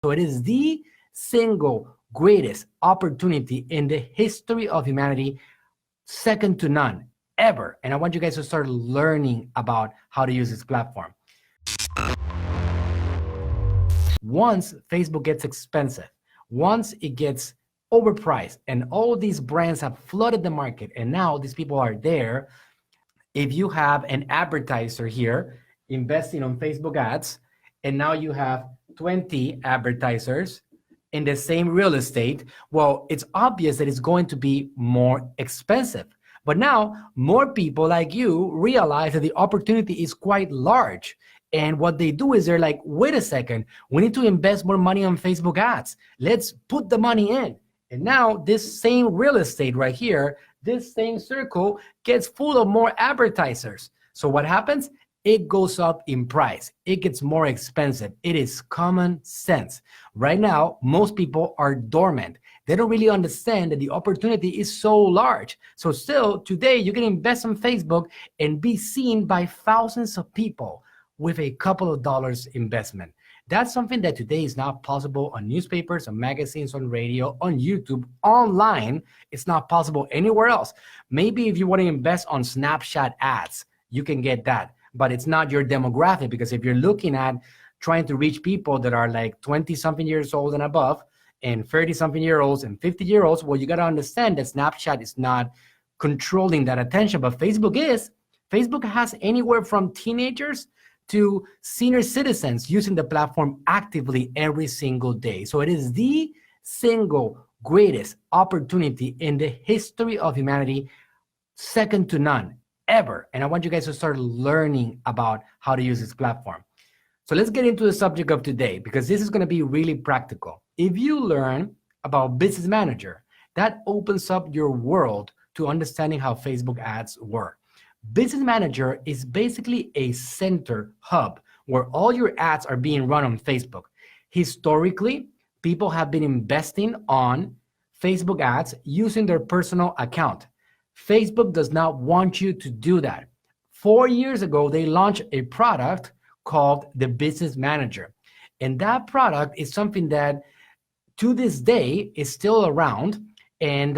So it is the single greatest opportunity in the history of humanity, second to none, ever. And I want you guys to start learning about how to use this platform. Once Facebook gets expensive, once it gets overpriced, and all these brands have flooded the market, and now these people are there. If you have an advertiser here investing on Facebook ads, and now you have 20 advertisers in the same real estate, well, it's obvious that it's going to be more expensive. But now more people like you realize that the opportunity is quite large. And what they do is they're like, wait a second, we need to invest more money on Facebook ads. Let's put the money in. And now this same real estate right here, this same circle gets full of more advertisers. So what happens? It goes up in price. It gets more expensive. It is common sense. Right now, most people are dormant. They don't really understand that the opportunity is so large. So still today, you can invest on Facebook and be seen by thousands of people with a couple of dollars investment. That's something that today is not possible on newspapers, on magazines, on radio, on YouTube, online. It's not possible anywhere else. Maybe if you want to invest on Snapchat ads, you can get that, but it's not your demographic, because if you're looking at trying to reach people that are like 20-something years old and above, and 30-something year olds and 50-year-olds, well, you got to understand that Snapchat is not controlling that attention, but Facebook is. Facebook has anywhere from teenagers to senior citizens using the platform actively every single day. So it is the single greatest opportunity in the history of humanity, second to none, ever. And I want you guys to start learning about how to use this platform. So let's get into the subject of today, because this is going to be really practical. If you learn about Business Manager, that opens up your world to understanding how Facebook ads work. Business Manager is basically a center hub where all your ads are being run on Facebook. Historically, people have been investing on Facebook ads using their personal account. Facebook does not want you to do that. 4 years ago, they launched a product called the Business Manager. And that product is something that to this day is still around, and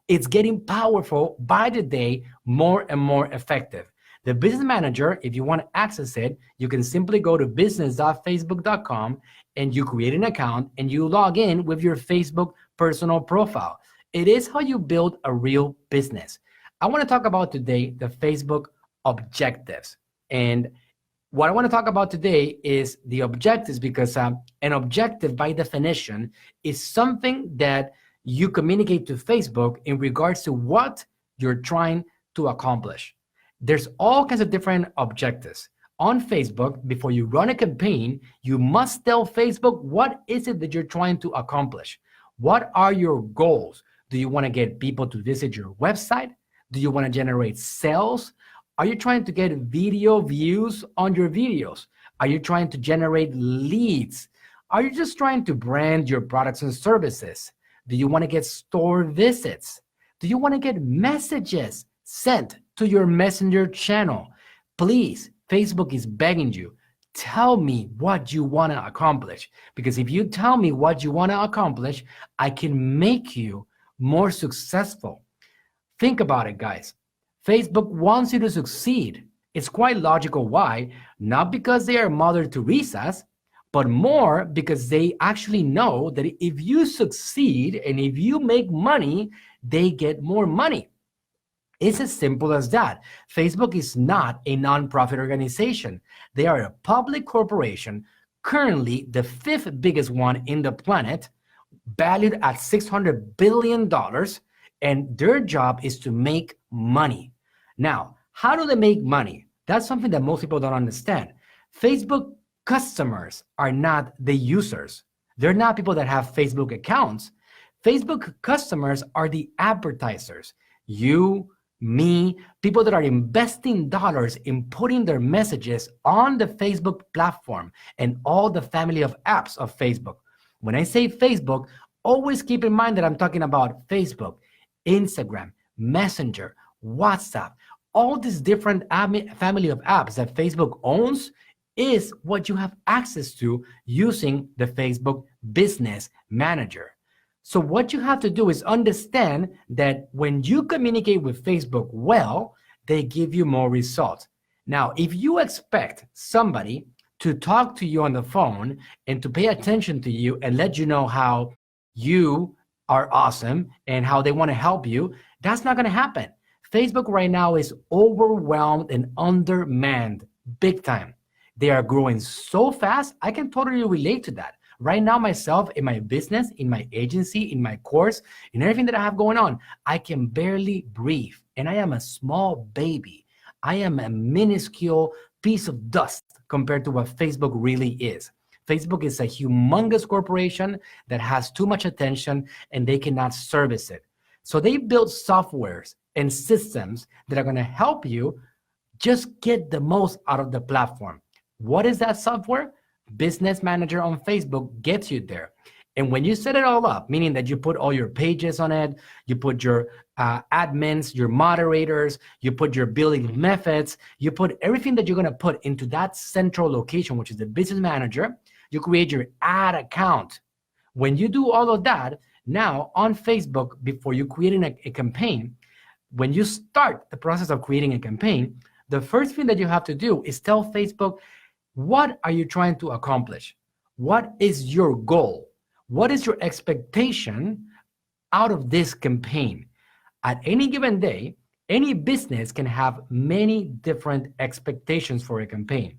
it's getting powerful by the day, more and more effective. The Business Manager, if you want to access it, you can simply go to business.facebook.com and you create an account and you log in with your Facebook personal profile. It is how you build a real business. I want to talk about today the Facebook objectives. And what I want to talk about today is the objectives, because an objective by definition is something that you communicate to Facebook in regards to what you're trying to accomplish. There's all kinds of different objectives. On Facebook, before you run a campaign, you must tell Facebook what is it that you're trying to accomplish. What are your goals? Do you want to get people to visit your website? Do you want to generate sales? Are you trying to get video views on your videos? Are you trying to generate leads? Are you just trying to brand your products and services? Do you want to get store visits? Do you want to get messages sent to your messenger channel? Please, Facebook is begging you, tell me what you want to accomplish. Because if you tell me what you want to accomplish, I can make you more successful. Think about it, guys. Facebook wants you to succeed. It's quite logical why. Not because they are Mother Teresa's, but more because they actually know that if you succeed and if you make money, they get more money. It's as simple as that. Facebook is not a nonprofit organization. They are a public corporation, currently the 5th biggest one in the planet, valued at $600 billion, and their job is to make money. Now, how do they make money? That's something that most people don't understand. Facebook customers are not the users. They're not people that have Facebook accounts. Facebook customers are the advertisers. You, me, people that are investing dollars in putting their messages on the Facebook platform and all the family of apps of Facebook. When I say Facebook, always keep in mind that I'm talking about Facebook, Instagram, Messenger, WhatsApp, all these different family of apps that Facebook owns is what you have access to using the Facebook Business Manager. So what you have to do is understand that when you communicate with Facebook well, they give you more results. Now, if you expect somebody to talk to you on the phone and to pay attention to you and let you know how you are awesome and how they want to help you, that's not going to happen. Facebook right now is overwhelmed and undermanned big time. They are growing so fast. I can totally relate to that. Right now, myself, in my business, in my agency, in my course, in everything that I have going on, I can barely breathe. And I am a small baby. I am a minuscule piece of dust compared to what Facebook really is. Facebook is a humongous corporation that has too much attention and they cannot service it. So they built softwares and systems that are going to help you just get the most out of the platform. What is that software? Business Manager on Facebook gets you there. And when you set it all up, meaning that you put all your pages on it, you put your admins, your moderators, you put your billing methods, you put everything that you're going to put into that central location, which is the Business Manager. You create your ad account. When you do all of that, now on Facebook, before you creating a campaign, when you start the process of creating a campaign, the first thing that you have to do is tell Facebook, what are you trying to accomplish? What is your goal? What is your expectation out of this campaign? At any given day, any business can have many different expectations for a campaign.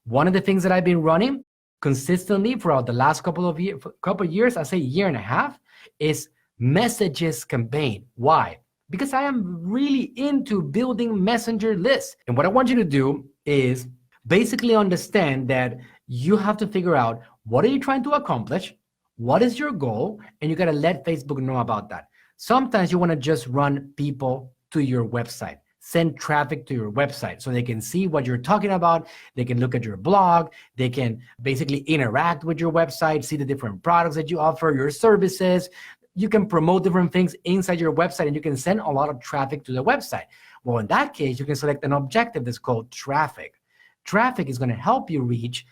One of the things that I've been running consistently throughout the last couple of years, I say year and a half, is messages campaign. Why? Because I am really into building messenger lists. And what I want you to do is basically understand that you have to figure out, what are you trying to accomplish? What is your goal? And you got to let Facebook know about that. Sometimes you want to just run people to your website, send traffic to your website so they can see what you're talking about. They can look at your blog. They can basically interact with your website, see the different products that you offer, your services. You can promote different things inside your website and you can send a lot of traffic to the website. Well, in that case, you can select an objective that's called traffic. Traffic is going to help you reach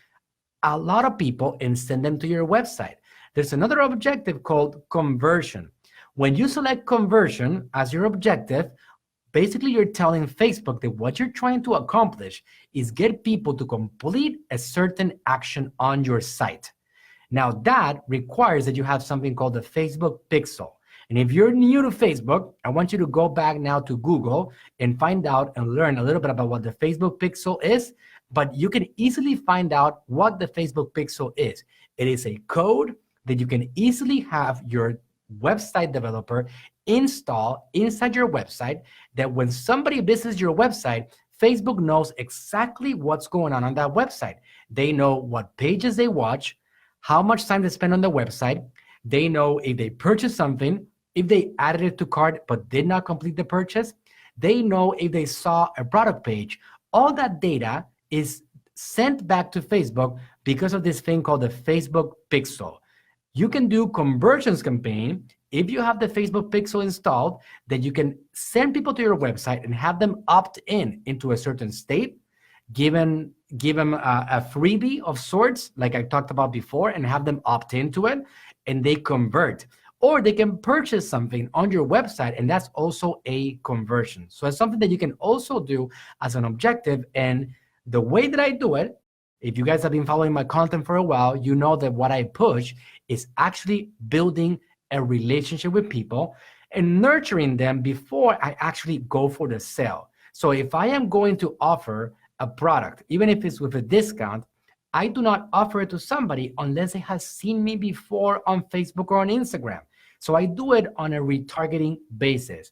a lot of people and send them to your website. There's another objective called conversion. When you select conversion as your objective, basically you're telling Facebook that what you're trying to accomplish is get people to complete a certain action on your site. Now that requires that you have something called the Facebook pixel. And if you're new to Facebook, I want you to go back now to Google and find out and learn a little bit about what the Facebook pixel is, but you can easily find out what the Facebook pixel is. It is a code that you can easily have your website developer install inside your website, that when somebody visits your website, Facebook knows exactly what's going on that website. They know what pages they watch, how much time they spend on the website. They know if they purchased something, if they added it to cart but did not complete the purchase. They know if they saw a product page. All that data is sent back to Facebook because of this thing called the Facebook pixel. You can do conversions campaign if you have the Facebook pixel installed, that you can send people to your website and have them opt in into a certain state, give them a freebie of sorts, like I talked about before, and have them opt into it, and they convert. Or they can purchase something on your website, and that's also a conversion. So it's something that you can also do as an objective. And the way that I do it, if you guys have been following my content for a while, you know that what I push is actually building a relationship with people and nurturing them before I actually go for the sale. So if I am going to offer a product, even if it's with a discount, I do not offer it to somebody unless they have seen me before on Facebook or on Instagram. So I do it on a retargeting basis.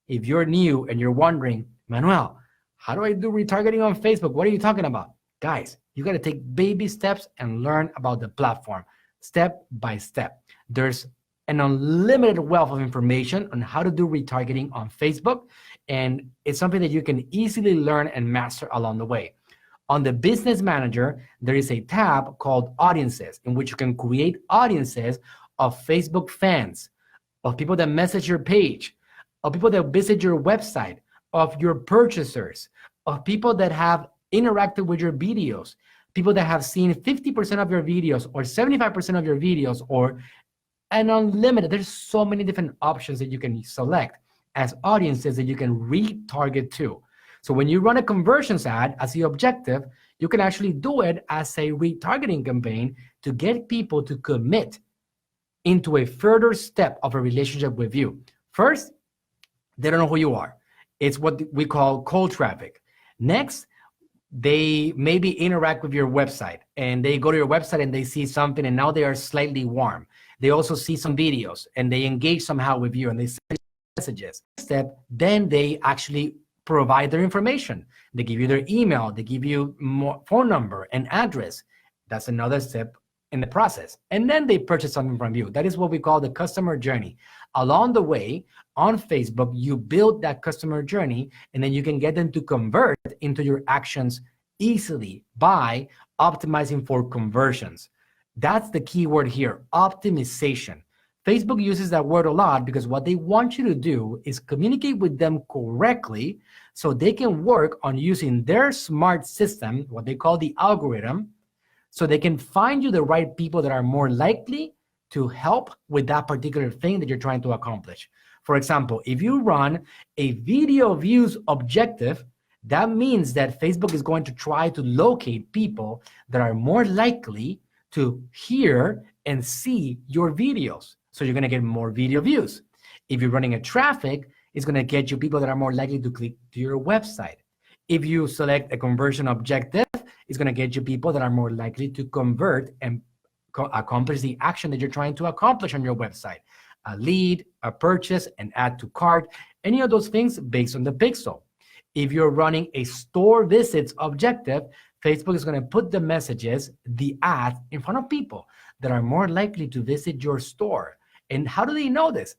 If you're new and you're wondering, Manuel, how do I do retargeting on Facebook? What are you talking about? Guys, you got to take baby steps and learn about the platform step by step. There's an unlimited wealth of information on how to do retargeting on Facebook, and it's something that you can easily learn and master along the way. On the Business Manager, there is a tab called Audiences, in which you can create audiences of Facebook fans, of people that message your page, of people that visit your website, of your purchasers, of people that have interacted with your videos, people that have seen 50% of your videos or 75% of your videos or an unlimited. There's so many different options that you can select as audiences that you can retarget to. So when you run a conversions ad as the objective, you can actually do it as a retargeting campaign to get people to commit into a further step of a relationship with you. First, they don't know who you are. It's what we call cold traffic. Next, they maybe interact with your website and they go to your website and they see something and now they are slightly warm. They also see some videos and they engage somehow with you and they send messages. Step, then they actually provide their information. They give you their email, they give you more phone number and address. That's another step in the process. And then they purchase something from you. That is what we call the customer journey. Along the way, on Facebook, you build that customer journey and then you can get them to convert into your actions easily by optimizing for conversions. That's the key word here, optimization. Facebook uses that word a lot because what they want you to do is communicate with them correctly so they can work on using their smart system, what they call the algorithm, so they can find you the right people that are more likely to help with that particular thing that you're trying to accomplish. For example, if you run a video views objective, that means that Facebook is going to try to locate people that are more likely to hear and see your videos. So you're going to get more video views. If you're running a traffic, it's going to get you people that are more likely to click to your website. If you select a conversion objective, it's going to get you people that are more likely to convert and accomplish the action that you're trying to accomplish on your website. A lead, a purchase, an add to cart, any of those things based on the pixel. If you're running a store visits objective, Facebook is going to put the messages, the ads in front of people that are more likely to visit your store. And how do they know this?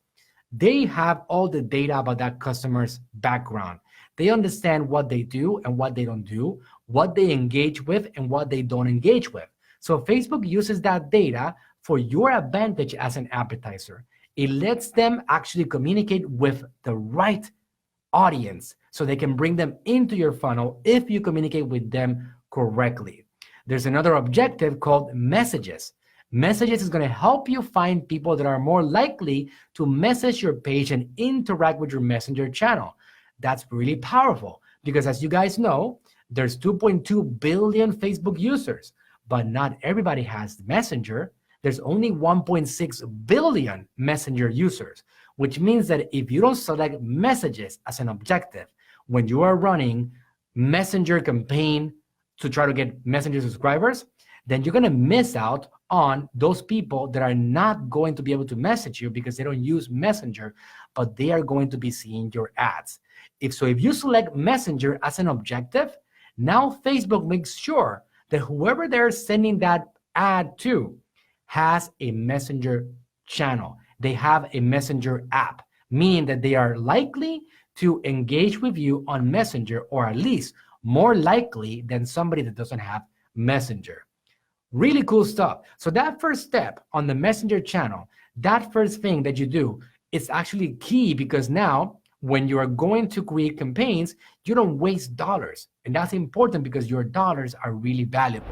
They have all the data about that customer's background. They understand what they do and what they don't do, what they engage with and what they don't engage with. So Facebook uses that data for your advantage as an advertiser. It lets them actually communicate with the right audience so they can bring them into your funnel if you communicate with them correctly. There's another objective called messages. Messages is going to help you find people that are more likely to message your page and interact with your messenger channel. That's really powerful because, as you guys know, there's 2.2 billion Facebook users, but not everybody has Messenger. There's only 1.6 billion Messenger users, which means that if you don't select messages as an objective when you are running Messenger campaign to try to get Messenger subscribers, then you're going to miss out on those people that are not going to be able to message you because they don't use Messenger, but they are going to be seeing your ads. If you select Messenger as an objective, now Facebook makes sure that whoever they're sending that ad to has a Messenger channel. They have a Messenger app, meaning that they are likely to engage with you on Messenger, or at least more likely than somebody that doesn't have Messenger. Really cool stuff. So that first step on the Messenger channel, that first thing that you do, is actually key because now when you are going to create campaigns, you don't waste dollars. And that's important because your dollars are really valuable.